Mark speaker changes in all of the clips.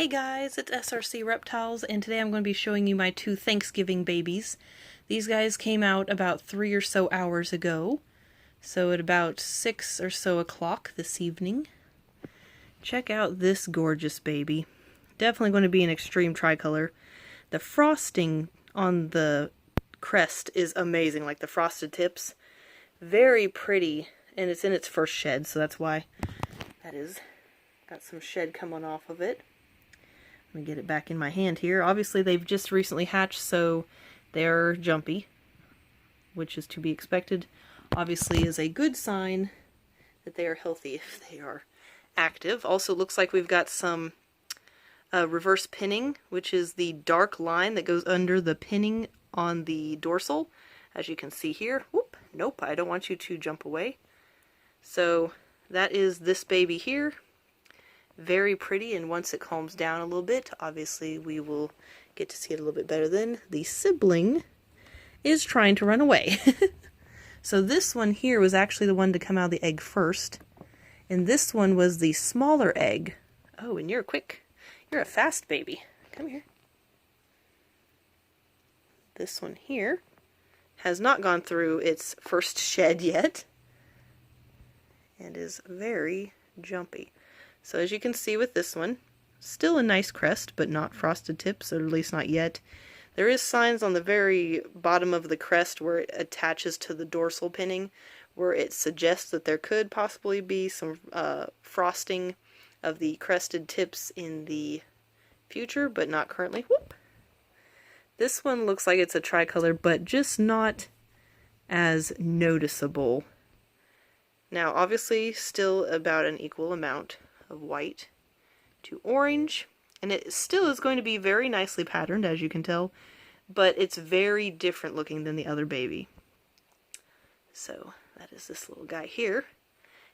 Speaker 1: Hey guys, it's SRC Reptiles, and today I'm going to be showing you my two Thanksgiving babies. These guys came out about 3 or so hours ago, so at about 6 or so o'clock this evening. Check out this gorgeous baby. Definitely going to be an extreme tricolor. The frosting on the crest is amazing, like the frosted tips. Very pretty, and it's in its first shed, so that's why that is. Got some shed coming off of it. Let me get it back in my hand here. Obviously, they've just recently hatched, so they're jumpy, which is to be expected. Obviously, is a good sign that they are healthy if they are active. Also, looks like we've got some reverse pinning, which is the dark line that goes under the pinning on the dorsal, as you can see here. Whoop! Nope, I don't want you to jump away. So that is this baby here. Very pretty, and once it calms down a little bit, obviously we will get to see it a little bit better. Then the sibling is trying to run away. So this one here was actually the one to come out of the egg first, and this one was the smaller egg. Oh, and you're a fast baby. Come here. This one here has not gone through its first shed yet, and is very jumpy. So as you can see with this one, still a nice crest, but not frosted tips, or at least not yet. There is signs on the very bottom of the crest where it attaches to the dorsal pinning, where it suggests that there could possibly be some frosting of the crested tips in the future, but not currently. Whoop! This one looks like it's a tricolor, but just not as noticeable. Now, obviously, still about an equal amount of white to orange, and it still is going to be very nicely patterned, as you can tell, but it's very different looking than the other baby. So that is this little guy here.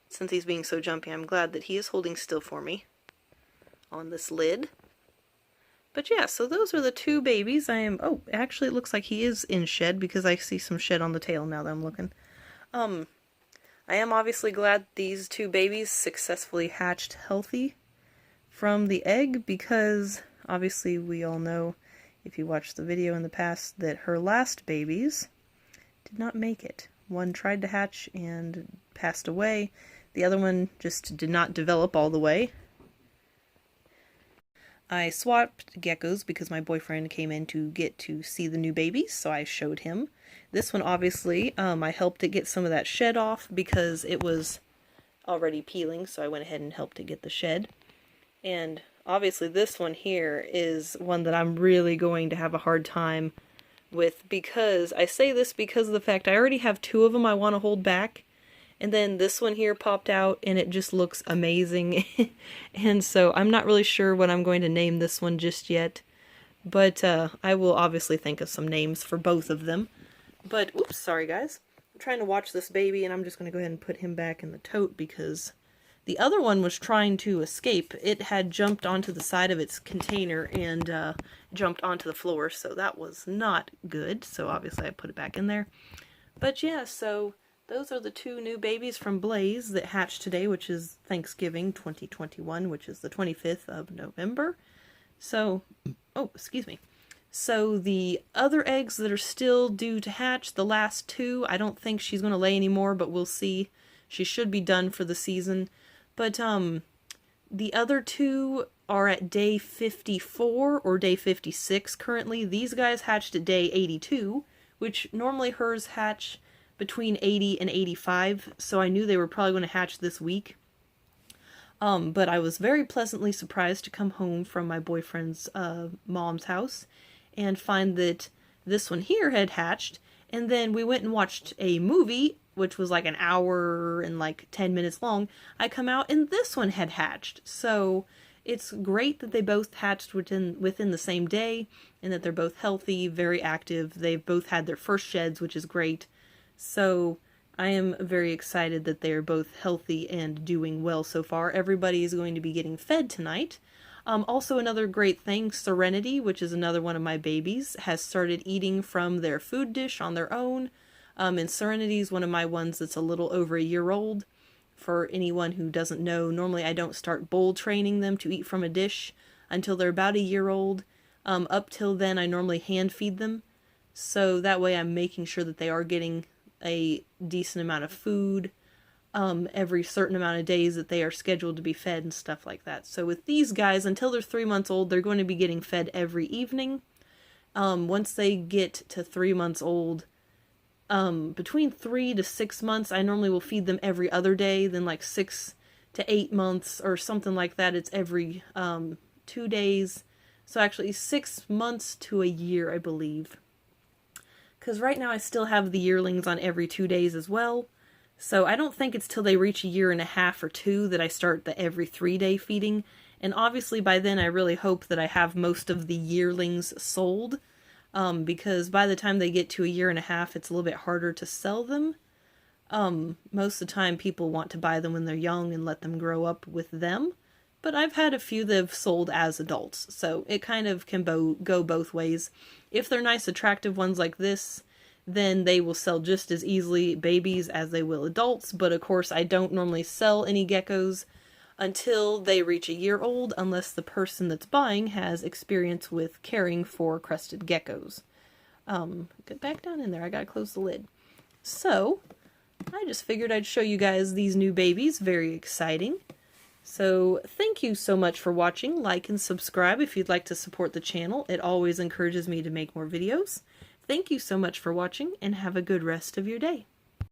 Speaker 1: Since he's being so jumpy, I'm glad that he is holding still for me on this lid. But yeah, so those are the two babies. Oh, actually it looks like he is in shed, because I see some shed on the tail now that I'm looking. I am obviously glad these two babies successfully hatched healthy from the egg, because obviously we all know, if you watched the video in the past, that her last babies did not make it. One tried to hatch and passed away. The other one just did not develop all the way. I swapped geckos because my boyfriend came in to get to see the new babies, so I showed him. This one, obviously, I helped it get some of that shed off because it was already peeling, so I went ahead and helped it get the shed. And obviously this one here is one that I'm really going to have a hard time with, because I say this because of the fact I already have two of them I want to hold back, and then this one here popped out and it just looks amazing. And so I'm not really sure what I'm going to name this one just yet, but I will obviously think of some names for both of them. But, oops, sorry guys. I'm trying to watch this baby, and I'm just going to go ahead and put him back in the tote, because the other one was trying to escape. It had jumped onto the side of its container and jumped onto the floor, so that was not good. So obviously I put it back in there. But yeah, so those are the two new babies from Blaze that hatched today, which is Thanksgiving 2021, which is the 25th of November. So, oh, excuse me. So the other eggs that are still due to hatch, the last two, I don't think she's going to lay anymore, but we'll see. She should be done for the season. But the other two are at day 54 or day 56 currently. These guys hatched at day 82, which normally hers hatch between 80 and 85, so I knew they were probably going to hatch this week. But I was very pleasantly surprised to come home from my boyfriend's mom's house and find that this one here had hatched, and then we went and watched a movie, which was like an hour and like 10 minutes long. I come out and this one had hatched. So it's great that they both hatched within the same day, and that they're both healthy, very active. They've both had their first sheds, which is great. So I am very excited that they are both healthy and doing well so far. Everybody is going to be getting fed tonight. Also, another great thing, Serenity, which is another one of my babies, has started eating from their food dish on their own. And Serenity is one of my ones that's a little over a year old. For anyone who doesn't know, normally I don't start bowl training them to eat from a dish. until they're about a year old. Up till then, I normally hand feed them. So that way I'm making sure that they are getting a decent amount of food every certain amount of days that they are scheduled to be fed and stuff like that. So with these guys, until they're 3 months old, they're going to be getting fed every evening. Once they get to 3 months old, between 3 to 6 months, I normally will feed them every other day. Then like 6 to 8 months or something like that, it's every 2 days. So actually 6 months to a year, I believe. Because right now I still have the yearlings on every 2 days as well. So I don't think it's till they reach a year and a half or 2 that I start the every 3-day feeding. And obviously by then I really hope that I have most of the yearlings sold. Because by the time they get to a year and a half, it's a little bit harder to sell them. Most of the time people want to buy them when they're young and let them grow up with them. But I've had a few that have sold as adults, so it kind of can go both ways. If they're nice, attractive ones like this, then they will sell just as easily babies as they will adults. But of course, I don't normally sell any geckos until they reach a year old, unless the person that's buying has experience with caring for crested geckos. Get back down in there. I gotta close the lid. So, I just figured I'd show you guys these new babies. Very exciting. So, thank you so much for watching. Like and subscribe if you'd like to support the channel. It always encourages me to make more videos. Thank you so much for watching, and have a good rest of your day.